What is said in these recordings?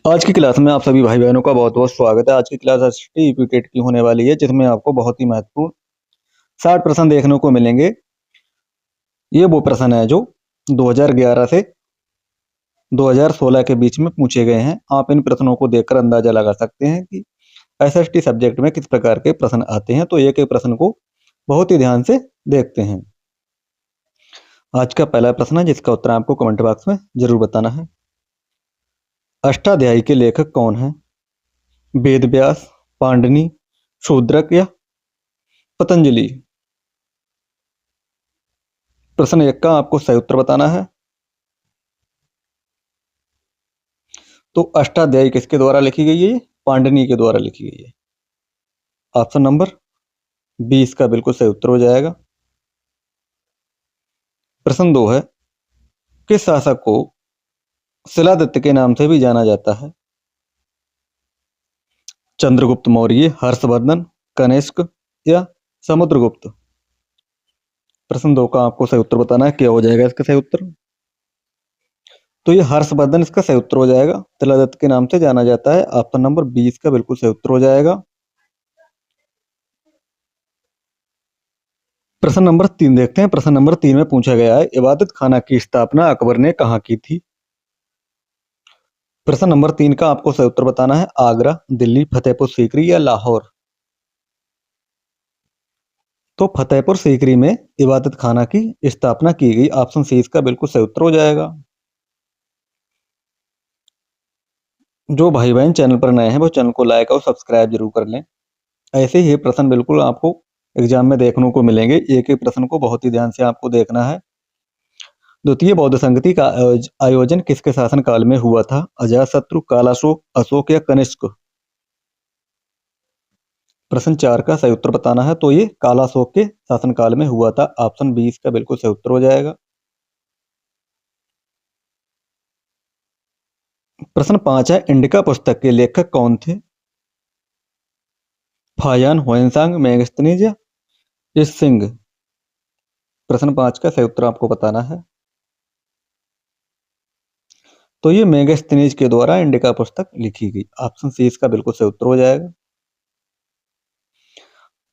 आज की क्लास में आप सभी भाई बहनों का बहुत बहुत स्वागत है। आज की क्लास एसटी यूपीटेट की होने वाली है, जिसमें आपको बहुत ही महत्वपूर्ण 60 प्रश्न देखने को मिलेंगे। ये वो प्रश्न है जो 2011 से 2016 के बीच में पूछे गए हैं। आप इन प्रश्नों को देखकर अंदाजा लगा सकते हैं कि एसएसटी सब्जेक्ट में किस प्रकार के प्रश्न आते हैं। तो एक एक प्रश्न को बहुत ही ध्यान से देखते हैं। आज का पहला प्रश्न है, जिसका उत्तर आपको कमेंट बॉक्स में जरूर बताना है। अष्टाध्यायी के लेखक कौन है? वेद व्यास, पाणिनि, शूद्रक या पतंजलि? प्रश्न एक का आपको सही उत्तर बताना है। तो अष्टाध्यायी किसके द्वारा लिखी गई है? पाणिनि के द्वारा लिखी गई है। ऑप्शन नंबर 20 का बिल्कुल सही उत्तर हो जाएगा। प्रश्न 2 है, किस शासक को शिलादित्य के नाम से भी जाना जाता है? चंद्रगुप्त मौर्य, हर्षवर्धन, कनिष्क या समुद्रगुप्त? प्रश्न 2 का आपको सही उत्तर बताना है। क्या हो जाएगा इसका सही उत्तर? तो ये हर्षवर्धन इसका सही उत्तर हो जाएगा। शिलादित्य के नाम से जाना जाता है। ऑप्शन नंबर 20 का बिल्कुल सही उत्तर हो जाएगा। प्रश्न नंबर 3 देखते हैं। प्रश्न नंबर 3 में पूछा गया है, इबादत खाना की स्थापना अकबर ने कहाँ की थी? प्रश्न नंबर 3 का आपको सही उत्तर बताना है। आगरा, दिल्ली, फतेहपुर सीकरी या लाहौर? तो फतेहपुर सीकरी में इबादत खाना की स्थापना की गई। ऑप्शन सी इसका बिल्कुल सही उत्तर हो जाएगा। जो भाई बहन चैनल पर नए हैं वो चैनल को लाइक और सब्सक्राइब जरूर कर लें। ऐसे ही प्रश्न बिल्कुल आपको एग्जाम में देखने को मिलेंगे। एक एक प्रश्न को बहुत ही ध्यान से आपको देखना है। द्वितीय बौद्ध संगति का आयोजन किसके शासन काल में हुआ था? अजातशत्रु, कालाशोक, अशोक या कनिष्क? प्रश्न 4 का सही उत्तर बताना है। तो ये कालाशोक के शासनकाल में हुआ था। ऑप्शन 20 का बिल्कुल सही उत्तर हो जाएगा। प्रश्न 5 है, इंडिका पुस्तक के लेखक कौन थे? फायान, ह्वेनसांग, मेगस्थनीज या सिंह? प्रश्न 5 का सही उत्तर आपको बताना है। तो ये मेगस्थनीज के द्वारा इंडिका पुस्तक लिखी गई। ऑप्शन सी इसका बिल्कुल सही उत्तर हो जाएगा।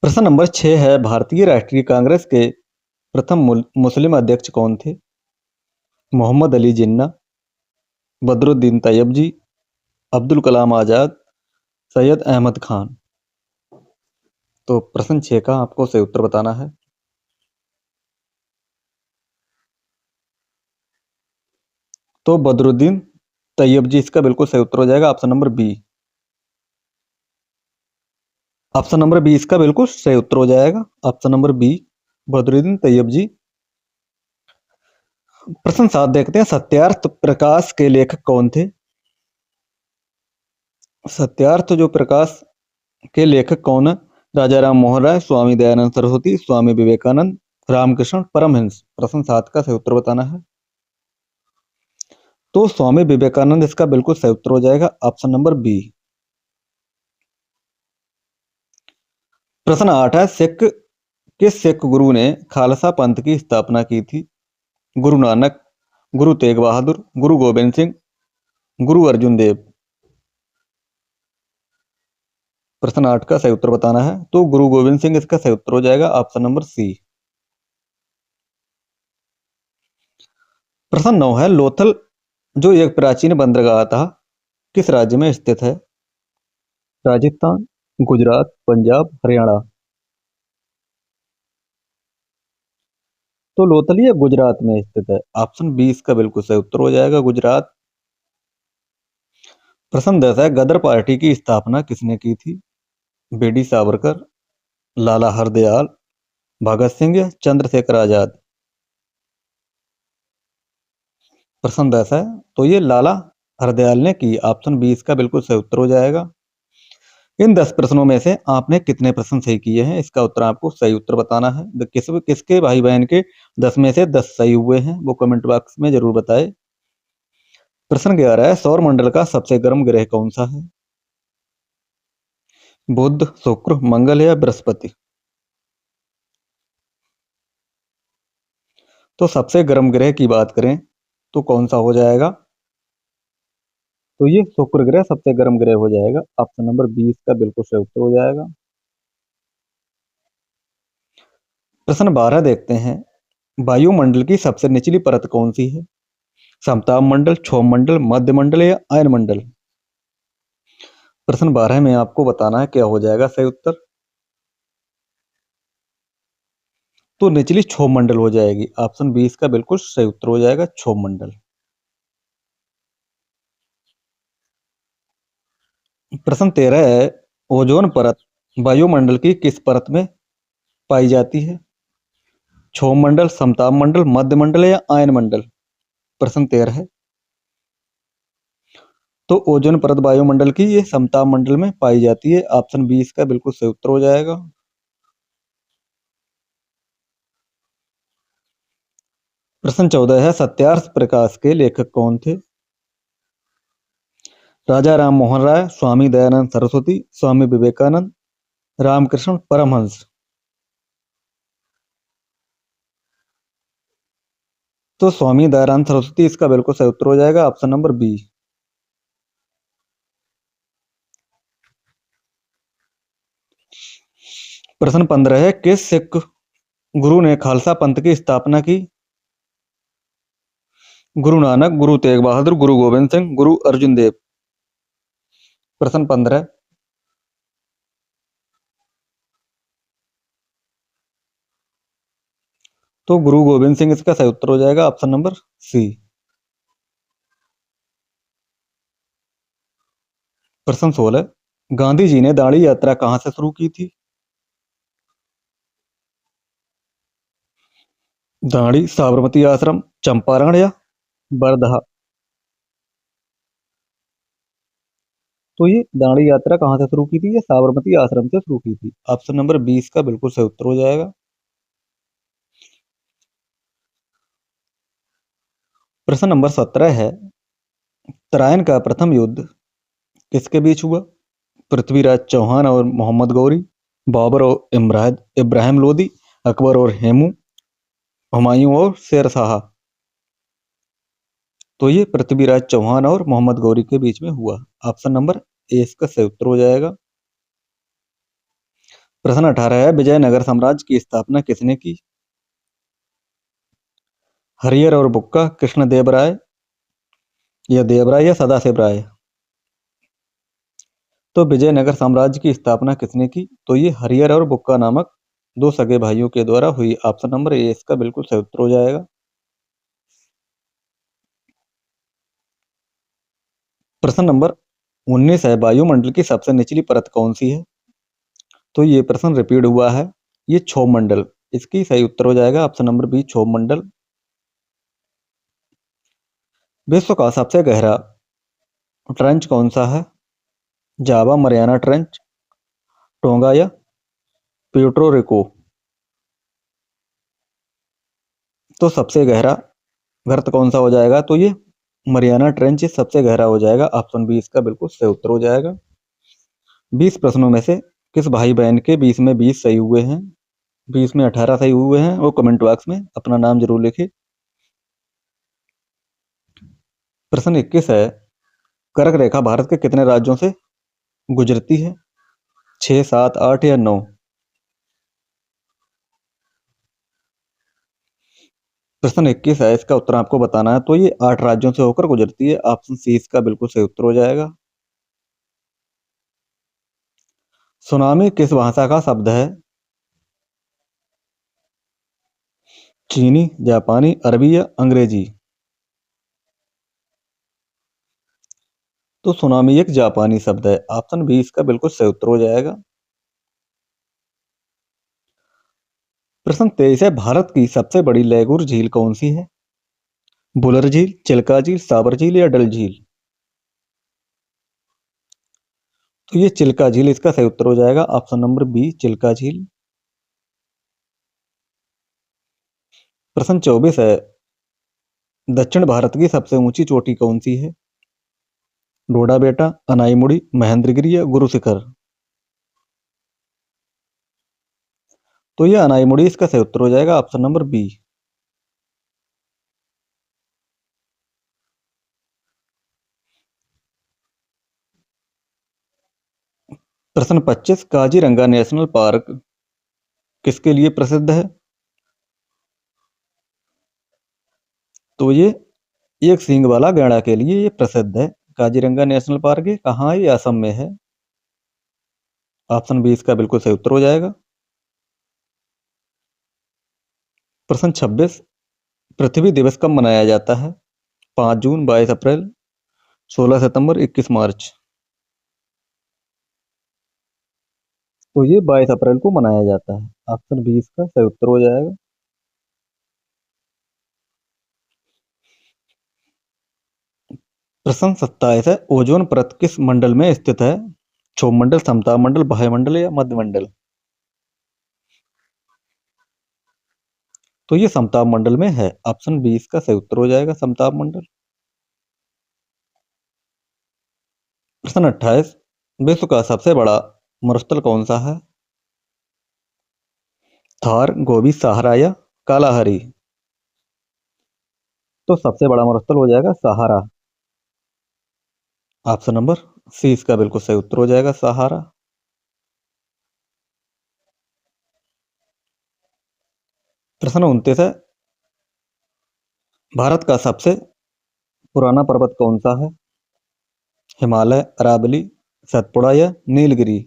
प्रश्न नंबर 6 है, भारतीय राष्ट्रीय कांग्रेस के प्रथम मुस्लिम अध्यक्ष कौन थे? मोहम्मद अली जिन्ना, बदरुद्दीन तैयबजी, अब्दुल कलाम आजाद, सैयद अहमद खान? तो प्रश्न 6 का आपको सही उत्तर बताना है। तो बदरुद्दीन तैयबजी इसका बिल्कुल सही उत्तर हो जाएगा। Option number B. Option number 20 का बिल्कुल सही उत्तर हो जाएगा। Option number B, Badruddin Tyabji. प्रश्न 7 देखते हैं, सत्यार्थ प्रकाश के लेखक कौन थे? सत्यार्थ जो प्रकाश के लेखक कौन है? राजा राम मोहन राय, स्वामी दयानंद सरस्वती, स्वामी विवेकानंद, रामकृष्ण परमहंस? प्रश्न 7 का सही उत्तर बताना है। तो स्वामी विवेकानंद इसका बिल्कुल सही उत्तर हो जाएगा। Option number B. प्रश्न 8 है, किस सिख गुरु ने खालसा पंथ की स्थापना की थी? गुरु नानक, गुरु तेग बहादुर, गुरु गोबिंद सिंह, गुरु अर्जुन देव? प्रश्न 8 का सही उत्तर बताना है। तो गुरु गोबिंद सिंह इसका सही उत्तर हो जाएगा। Option number C. प्रश्न 9 है, लोथल जो एक प्राचीन बंदरगाह था किस राज्य में स्थित है? राजस्थान, गुजरात, पंजाब, हरियाणा? तो लोथल ये गुजरात में स्थित है। ऑप्शन 20 का बिल्कुल सही उत्तर हो जाएगा, गुजरात। प्रश्न 10 है, गदर पार्टी की स्थापना किसने की थी? बीडी सावरकर, लाला हरदयाल, भगत सिंह या चंद्रशेखर आजाद? प्रश्न 10 है, तो ये लाला हरदयाल ने की। ऑप्शन 20 का बिल्कुल सही उत्तर हो जाएगा। इन 10 प्रश्नों में से आपने कितने प्रश्न सही किए हैं, इसका उत्तर आपको सही उत्तर बताना है। किसके भाई बहन के 10 में से 10 सही हुए हैं वो कमेंट बॉक्स में जरूर बताएं। प्रश्न 11 है, सौर मंडल का सबसे गर्म ग्रह कौन सा है? बुध, शुक्र, मंगल या बृहस्पति? तो सबसे गर्म ग्रह की बात करें तो कौन सा हो जाएगा? तो ये शुक्र ग्रह सबसे गर्म ग्रह हो जाएगा। ऑप्शन नंबर 20 का बिल्कुल सही उत्तर हो जाएगा। प्रश्न 12 देखते हैं, वायुमंडल की सबसे निचली परत कौन सी है? समताप मंडल, क्षोभ मंडल, मध्य मंडल या आयन मंडल? प्रश्न 12 में आपको बताना है क्या हो जाएगा सही उत्तर। तो निचली क्षोभ मंडल हो जाएगी। ऑप्शन 20 का बिल्कुल सही उत्तर हो जाएगा, क्षोभ मंडल। प्रश्न 13 है, ओजोन परत वायुमंडल की किस परत में पाई जाती है? क्षोभ मंडल, समताप मंडल, मध्य मंडल या आयन मंडल? प्रश्न 13 है। तो ओजोन परत वायुमंडल की ये समताप मंडल में पाई जाती है। ऑप्शन 20 का बिल्कुल सही उत्तर हो जाएगा। प्रश्न 14 है, सत्यार्थ प्रकाश के लेखक कौन थे? राजा राम मोहन राय, स्वामी दयानंद सरस्वती, स्वामी विवेकानंद, रामकृष्ण परमहंस? तो स्वामी दयानंद सरस्वती इसका बिल्कुल सही उत्तर हो जाएगा। Option number B. प्रश्न 15 है, किस सिख गुरु ने खालसा पंथ की स्थापना की? गुरु नानक, गुरु तेग बहादुर, गुरु गोविंद सिंह, गुरु अर्जुन देव? प्रश्न 15। तो गुरु गोविंद सिंह इसका सही उत्तर हो जाएगा। Option number C. प्रश्न 16, गांधी जी ने दांडी यात्रा कहां से शुरू की थी? दांडी, साबरमती आश्रम, चंपारण या वर्धा? तो ये दांडी यात्रा कहां से शुरू की थी? ये साबरमती आश्रम से शुरू की थी। ऑप्शन नंबर 20 का बिल्कुल सही उत्तर हो जाएगा। प्रश्न नंबर 17 है, तराइन का प्रथम युद्ध किसके बीच हुआ? पृथ्वीराज चौहान और मोहम्मद गौरी, बाबर और इब्राहिम लोदी, अकबर और हुमायूं और शेर शाह? तो ये पृथ्वीराज चौहान और मोहम्मद गौरी के बीच में हुआ। ऑप्शन नंबर ए इसका सही उत्तर हो जाएगा। प्रश्न 18 है, विजयनगर साम्राज्य की स्थापना किसने की? हरिहर और बुक्का, कृष्णदेव राय या देवराय या सदाशिव राय? तो विजयनगर साम्राज्य की स्थापना किसने की? तो ये हरिहर और बुक्का नामक दो सगे भाइयों के द्वारा हुई। ऑप्शन नंबर ए इसका बिल्कुल सही उत्तर हो जाएगा। प्रश्न नंबर 19 है, वायुमंडल की सबसे निचली परत कौन सी है? तो ये प्रश्न रिपीट हुआ है, ये क्षोभ मंडल इसकी सही उत्तर हो जाएगा। ऑप्शन नंबर बी, क्षोभ मंडल। विश्व का सबसे गहरा ट्रेंच कौन सा है? जावा, मरियाना ट्रेंच, टोंगा या प्यूर्टो रिको? तो सबसे गहरा गर्त कौन सा हो जाएगा? तो ये मरियाना ट्रेंच ये सबसे गहरा हो जाएगा। ऑप्शन बी इसका बिल्कुल सही उत्तर हो जाएगा। 20 प्रश्नों में से किस भाई बहन के 20 में 20 सही हुए हैं? 20 में 18 सही हुए हैं, वो कमेंट बॉक्स में अपना नाम जरूर लिखे। प्रश्न 21 है, कर्क रेखा भारत के कितने राज्यों से गुजरती है? 6, 7, 8 या 9? प्रश्न 21 है, इसका उत्तर आपको बताना है। तो ये 8 राज्यों से होकर गुजरती है। ऑप्शन सी इसका बिल्कुल सही उत्तर हो जाएगा। सुनामी किस भाषा का शब्द है? चीनी, जापानी, अरबी या अंग्रेजी? तो सुनामी एक जापानी शब्द है। ऑप्शन बी इसका बिल्कुल सही उत्तर हो जाएगा। प्रश्न 23 है, भारत की सबसे बड़ी लैगूर झील कौन सी है? बुलर झील, चिल्का झील, साबर झील या डल झील? तो ये चिल्का झील इसका सही उत्तर हो जाएगा। ऑप्शन नंबर बी, चिल्का झील। प्रश्न 24 है, दक्षिण भारत की सबसे ऊंची चोटी कौन सी है? डोडा बेटा, अनाईमुड़ी, महेंद्रगिरी या गुरु शिखर? तो ये अनाईमुड़ी इसका सही उत्तर हो जाएगा। Option number B. प्रश्न 25 काजीरंगा नेशनल पार्क किसके लिए प्रसिद्ध है? तो ये एक सींग वाला गैंडा के लिए ये प्रसिद्ध है। काजीरंगा नेशनल पार्क ये कहाँ है? ये असम में है। ऑप्शन बी इसका बिल्कुल सही उत्तर हो जाएगा। प्रश्न 26 पृथ्वी दिवस कब मनाया जाता है? 5 जून, 22 अप्रैल, 16 सितंबर, 21 मार्च। तो ये 22 अप्रैल को मनाया जाता है। ऑप्शन बी इसका सही उत्तर हो जाएगा। प्रश्न 27 है ओजोन परत किस मंडल में स्थित है? क्षोभ मंडल, समताप मंडल, वायुमंडल या मध्यमंडल? तो ये समताप मंडल में है। ऑप्शन बी इसका सही उत्तर हो जाएगा, समताप मंडल। प्रश्न 28 विश्व का सबसे बड़ा मरुस्थल कौन सा है? थार, गोबी, सहारा या कालाहारी? तो सबसे बड़ा मरुस्थल हो जाएगा सहारा। ऑप्शन नंबर सी इसका बिल्कुल सही उत्तर हो जाएगा, सहारा। प्रश्न 29 है भारत का सबसे पुराना पर्वत कौन सा है? हिमालय, अरावली, सतपुड़ा या नीलगिरी?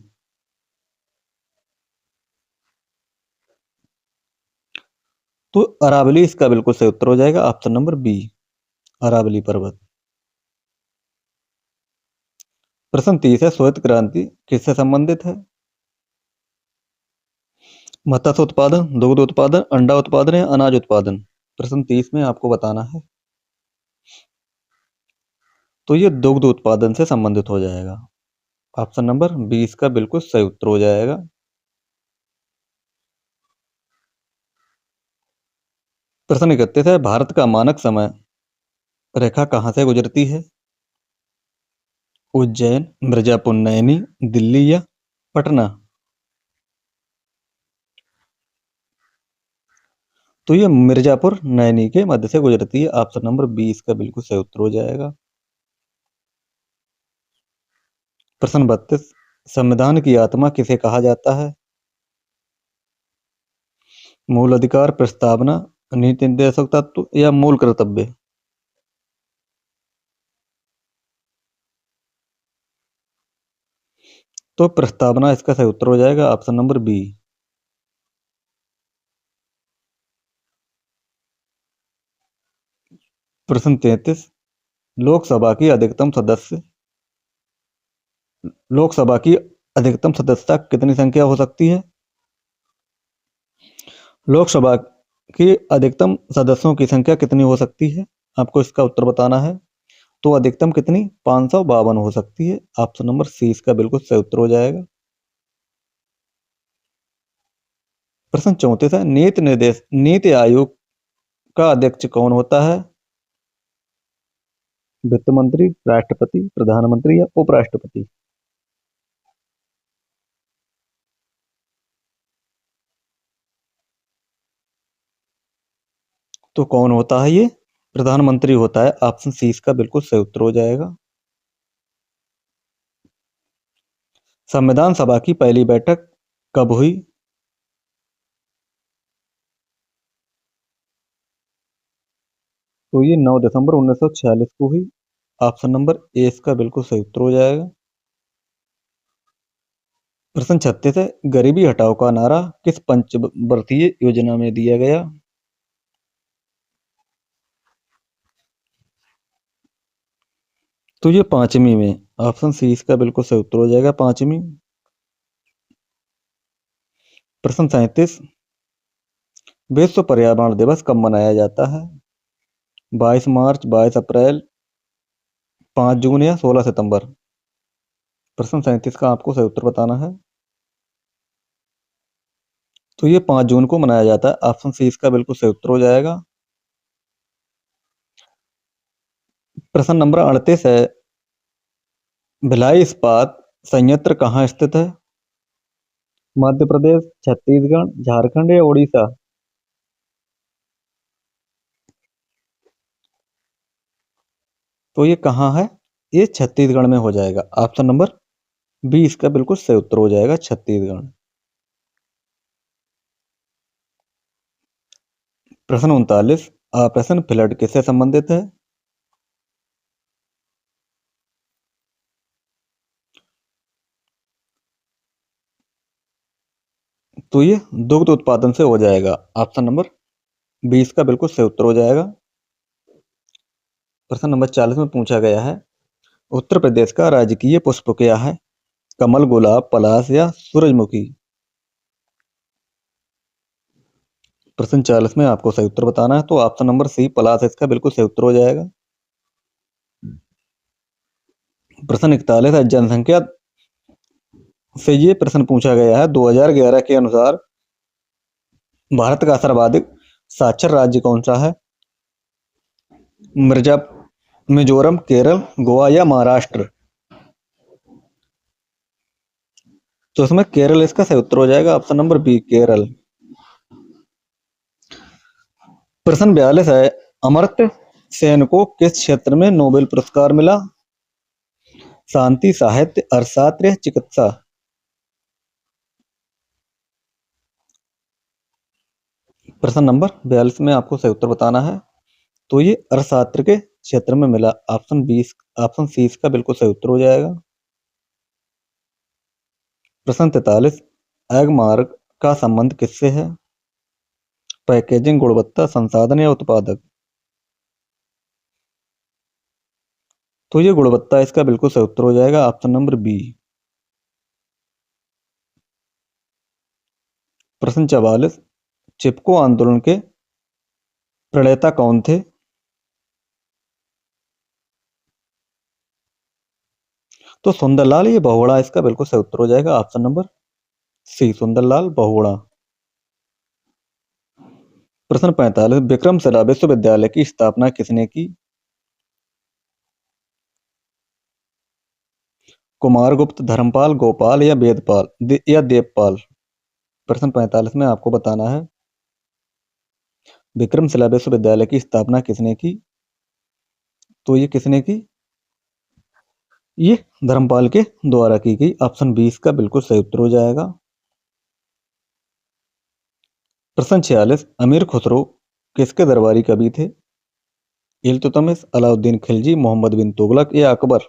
तो अरावली इसका बिल्कुल सही उत्तर हो जाएगा, ऑप्शन नंबर बी, अरावली पर्वत। प्रश्न 30 है श्वेत क्रांति किससे संबंधित है? मत्स्य उत्पादन, दुग्ध उत्पादन, अंडा उत्पादन या अनाज उत्पादन? प्रश्न 30 में आपको बताना है। तो ये दुग्ध उत्पादन से संबंधित हो जाएगा। ऑप्शन नंबर 20 का बिल्कुल सही उत्तर हो जाएगा। प्रश्न 31 है भारत का मानक समय रेखा कहाँ से गुजरती है? उज्जैन, मिर्जापुर, नैनी, दिल्ली या पटना? तो ये मिर्जापुर नैनी के मध्य से गुजरती है। ऑप्शन नंबर 20 का बिल्कुल सही उत्तर हो जाएगा। प्रश्न 32 संविधान की आत्मा किसे कहा जाता है? मूल अधिकार, प्रस्तावना, नीति निर्देशक तत्व या मूल कर्तव्य? तो प्रस्तावना इसका सही उत्तर हो जाएगा, ऑप्शन नंबर बी। प्रश्न 33 लोकसभा की अधिकतम सदस्य लोकसभा की अधिकतम सदस्यता कितनी संख्या हो सकती है? लोकसभा की अधिकतम सदस्यों की संख्या कितनी हो सकती है? आपको इसका उत्तर बताना है। तो अधिकतम कितनी? 552 हो सकती है। ऑप्शन नंबर सी इसका बिल्कुल सही उत्तर हो जाएगा। प्रश्न 34 है नीति आयोग का अध्यक्ष कौन होता है? वित्त मंत्री, राष्ट्रपति, प्रधानमंत्री या उपराष्ट्रपति? तो कौन होता है ये? प्रधानमंत्री होता है। ऑप्शन सी इसका बिल्कुल सही उत्तर हो जाएगा। संविधान सभा की पहली बैठक कब हुई? तो ये 9 दिसंबर 1946 को हुई। ऑप्शन नंबर ए इसका बिल्कुल सही उत्तर हो जाएगा। प्रश्न 36 है गरीबी हटाओ का नारा किस पंचवर्षीय योजना में दिया गया? तो ये पांचवी में। ऑप्शन सी इसका बिल्कुल सही उत्तर हो जाएगा, पांचवी। प्रश्न 37 विश्व पर्यावरण दिवस कब मनाया जाता है? 22 मार्च, 22 अप्रैल, 5 जून या 16 सितंबर? प्रश्न 37 का आपको सही उत्तर बताना है। तो ये 5 जून को मनाया जाता है। ऑप्शन सी इसका बिल्कुल सही उत्तर हो जाएगा। प्रश्न नंबर 38 है भिलाई इस्पात संयंत्र कहाँ स्थित है? मध्य प्रदेश, छत्तीसगढ़, झारखंड या उड़ीसा? तो ये कहाँ है? ये छत्तीसगढ़ में हो जाएगा। ऑप्शन नंबर बी इसका बिल्कुल सही उत्तर हो जाएगा छत्तीसगढ़। प्रश्न 39, ऑपरेशन फ्लड किससे संबंधित है? तो ये दुग्ध उत्पादन से हो जाएगा। ऑप्शन नंबर 20 का बिल्कुल सही उत्तर हो जाएगा। प्रश्न नंबर 40 में पूछा गया है, उत्तर प्रदेश का राजकीय पुष्प क्या है? कमल, गुलाब, पलाश या सूरजमुखी? प्रश्न 40 में आपको सही उत्तर बताना है, तो ऑप्शन नंबर सी पलाश इसका बिल्कुल सही उत्तर हो जाएगा। प्रश्न 41 है, जनसंख्या से ये प्रश्न पूछा गया है, 2011 के अनुसार भारत का सर्वाधिक साक्षर राज्य कौन सा है? मिर्जा मिजोरम, केरल, गोवा या महाराष्ट्र? तो इसमें केरल इसका सही उत्तर हो जाएगा। Option number B Kerala. प्रश्न 42 है, अमर्त्य सेन को किस क्षेत्र में नोबेल पुरस्कार मिला? शांति, साहित्य, अर्थशास्त्र या चिकित्सा? प्रश्न नंबर 42 में आपको सही उत्तर बताना है, तो ये अर्थशास्त्र के क्षेत्र में मिला। ऑप्शन सी इसका बिल्कुल सही उत्तर हो जाएगा। प्रश्न 43, एग मार्क का संबंध किससे है? पैकेजिंग, गुणवत्ता, संसाधन या उत्पादक? तो ये गुणवत्ता इसका बिल्कुल सही उत्तर हो जाएगा। Option number B. प्रश्न 44, चिपको आंदोलन के प्रणेता कौन थे? तो सुंदरलाल ये बहुगुणा इसका बिल्कुल सही उत्तर हो जाएगा। Option number C Sundarlal Bahuguna. प्रश्न 45, विक्रमशिला विश्वविद्यालय की स्थापना किसने की? कुमारगुप्त, धर्मपाल, गोपाल या या देवपाल? प्रश्न 45 में आपको बताना है, विक्रमशिला विश्वविद्यालय की स्थापना किसने की? तो ये किसने की? ये धर्मपाल के द्वारा की गई। ऑप्शन 20 का बिल्कुल सही उत्तर हो जाएगा। प्रश्न 46, अमीर खुसरो किसके दरबारी कवि थे? इल्तुतमिश, अलाउद्दीन खिलजी, मोहम्मद बिन तुगलक या अकबर?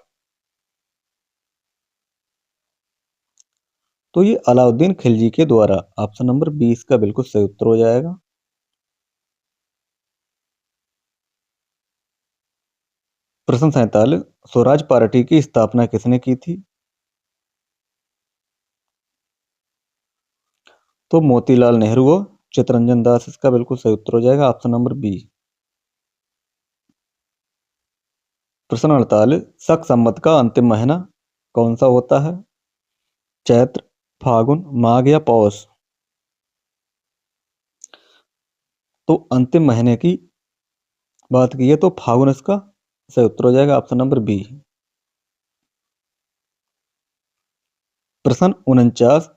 तो ये अलाउद्दीन खिलजी के द्वारा। ऑप्शन नंबर 20 का बिल्कुल सही उत्तर हो जाएगा। प्रश्न 47, स्वराज पार्टी की स्थापना किसने की थी? तो मोतीलाल नेहरू और चित्तरंजन दास इसका बिल्कुल सही उत्तर हो जाएगा। Option number B. प्रश्न 48, शक संवत का अंतिम महीना कौन सा होता है? चैत्र, फागुन, माघ या पौष? तो अंतिम महीने की बात की है, तो फागुन इसका सही उत्तर हो जाएगा। Option number B. प्रश्न 49,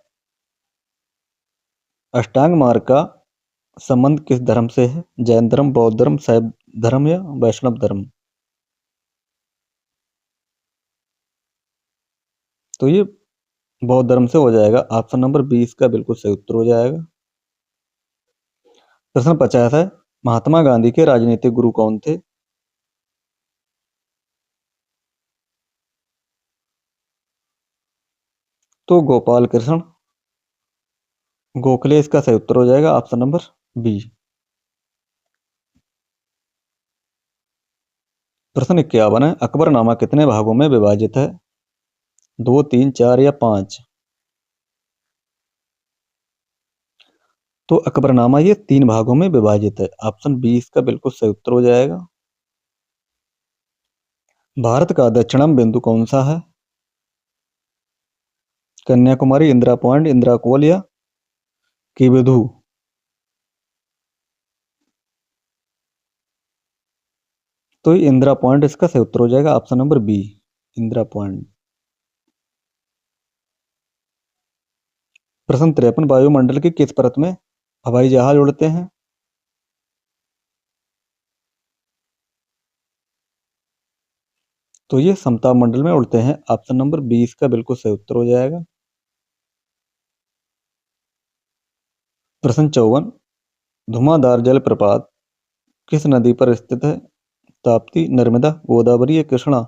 अष्टांग मार्ग का संबंध किस धर्म से है? जैन धर्म, बौद्ध धर्म, शैव धर्म या वैष्णव धर्म? तो ये बौद्ध धर्म से हो जाएगा। ऑप्शन नंबर 20 का बिल्कुल सही उत्तर हो जाएगा। प्रश्न 50 है, महात्मा गांधी के राजनीतिक गुरु कौन थे? तो गोपाल कृष्ण गोखले इसका सही उत्तर हो जाएगा। Option number B. प्रश्न 51 है, अकबरनामा कितने भागों में विभाजित है? 2, 3, 4 या 5? तो अकबरनामा ये 3 भागों में विभाजित है। ऑप्शन 20 का बिल्कुल सही उत्तर हो जाएगा। भारत का दक्षिणम बिंदु कौन सा है? कन्याकुमारी, इंदिरा पॉइंट, इंदिरा कोल या केबिधु? तो ये इंदिरा पॉइंट इसका सही उत्तर हो जाएगा। Option number B Indira Point. प्रश्न 53, वायुमंडल की किस परत में हवाई जहाज उड़ते हैं? तो ये समताप मंडल में उड़ते हैं। ऑप्शन नंबर 20 का बिल्कुल सही उत्तर हो जाएगा। प्रश्न 54, धुआंधार जलप्रपात किस नदी पर स्थित है? ताप्ती, नर्मदा, गोदावरी या कृष्णा?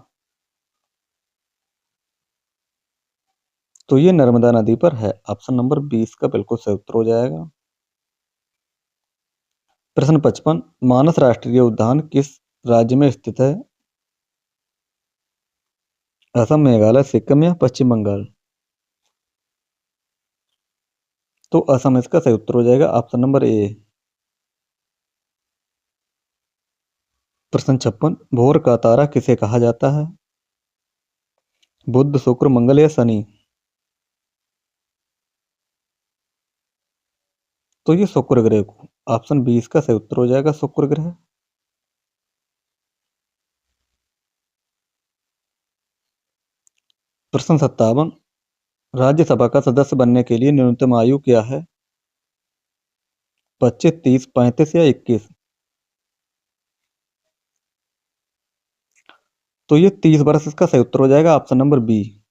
तो ये नर्मदा नदी पर है। ऑप्शन नंबर 20 का बिल्कुल सही उत्तर हो जाएगा। प्रश्न 55, मानस राष्ट्रीय उद्यान किस राज्य में स्थित है? असम, मेघालय, सिक्किम या पश्चिम बंगाल? तो असम इसका सही उत्तर हो जाएगा। Option number A. प्रश्न 56, भोर का तारा किसे कहा जाता है? बुध, शुक्र, मंगल या शनि? तो ये शुक्र ग्रह को, ऑप्शन 20 का सही उत्तर हो जाएगा, शुक्र ग्रह। प्रश्न 57, राज्यसभा का सदस्य बनने के लिए न्यूनतम आयु क्या है? 25, 30, 35 या 21? तो ये 30 वर्ष इसका सही उत्तर हो जाएगा, ऑप्शन नंबर बी।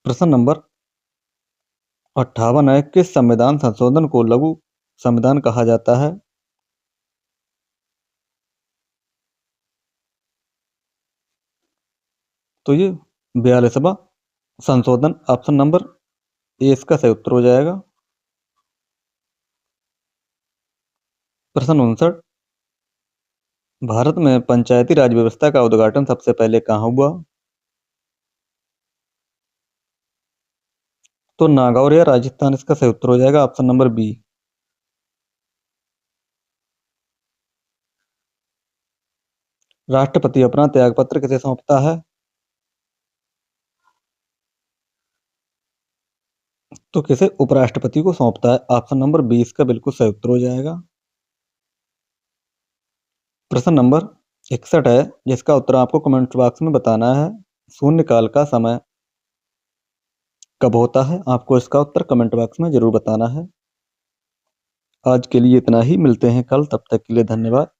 प्रश्न नंबर 58 है, किस संविधान संशोधन को लघु संविधान कहा जाता है? तो ये 42वां संशोधन, ऑप्शन नंबर ए इसका सही उत्तर हो जाएगा। प्रश्न 59, भारत में पंचायती राज व्यवस्था का उद्घाटन सबसे पहले कहाँ हुआ? तो नागौर या राजस्थान इसका सही उत्तर हो जाएगा, ऑप्शन नंबर बी। राष्ट्रपति अपना त्यागपत्र किसे सौंपता है? तो किसे उपराष्ट्रपति को सौंपता है। ऑप्शन नंबर 20 का बिल्कुल सही उत्तर हो जाएगा। प्रश्न नंबर 61 है, जिसका उत्तर आपको कमेंट बॉक्स में बताना है। शून्यकाल का समय कब होता है? आपको इसका उत्तर कमेंट बॉक्स में जरूर बताना है। आज के लिए इतना ही, मिलते हैं कल, तब तक के लिए धन्यवाद।